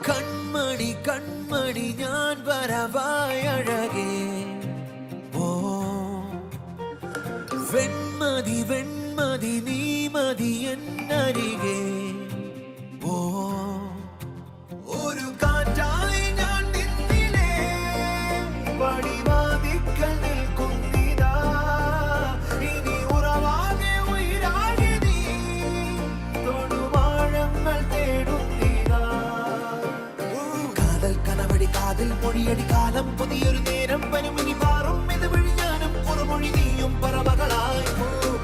കൺമണി കൺമണി ഞാൻ വരവായി അഴകേ, ഓ വെൺമതി വെൺമതി നീ മതി എന്നരികെ, ഓ ഒരു കാറ്റായി ഞാൻ നിന്നിലേ പടിവാതിക്കൽ നിൽക്കുന്നിതാ, ഇനി ഉറവാകെ ഉയരാകെ നീ തൊടുവാഴങ്ങൾ തേടുന്നിതാ. കാതൽ കനവടി കാതിൽ മൊഴിയടി കാലം പുതിയൊരു നേരം പരുമിനി പാറും ഇത് വിഴിഞ്ഞാനും കുറുമൊഴി നീയും പറവകളായി.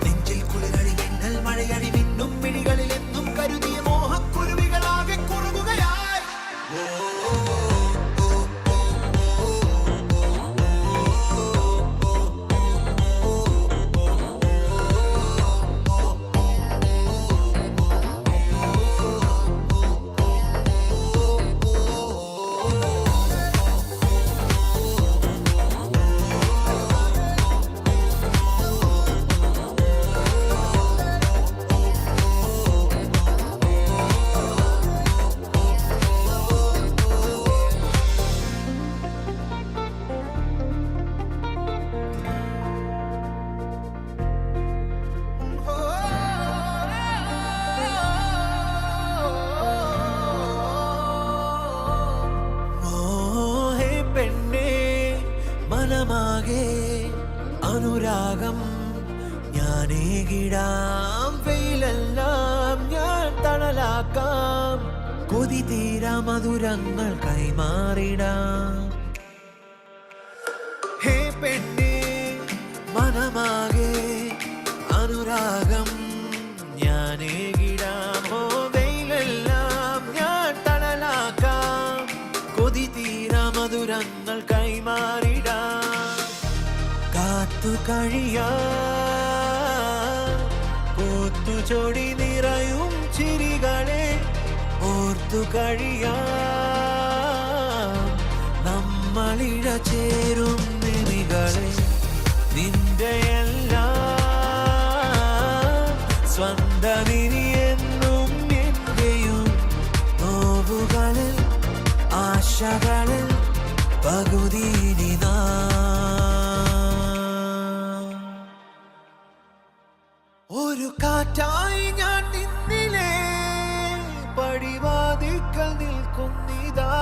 നെഞ്ചിൽ കുളിരടി മിന്നൽ മഴയടി മിന്നും മിഴികളിൽ എന്നും കരുതിയ മോഹക്കുരുവികളാകെ കുറുകുകയായി. മനമാകെ അനുരാഗം ഞാനേകിടാം, വെയിലെല്ലാം ഞാൻ തണലാക്കാം, കൊതി തീരാ മധുരങ്ങൾ കൈമാറിടാം. ഹേ പെണ്ണേ മനമാകെ അനുരാഗം ഞാനേകിടാം, ഓ വെയിലെല്ലാം ഞാൻ തണലാക്കാം, കൊതി തീരാ മധുരങ്ങൾ കൈമാറിടാം. കാത്തു കഴിയാ പൂത്തു ചൊടി നിറയും ചിരികളെ ഓർത്തു കഴിയാ നമ്മളിഴ ചേരും നിമികളെ, നിന്റെ എല്ലാം സ്വന്തമിനി എന്നും എന്റെയും നോവുകളിൽ ആശകളിൽ പകുതിയിനി ഒരു കാറ്റായി ഞാൻ നിന്നിലേ പടിവാതിക്കൽ നിൽക്കുന്നിതാ.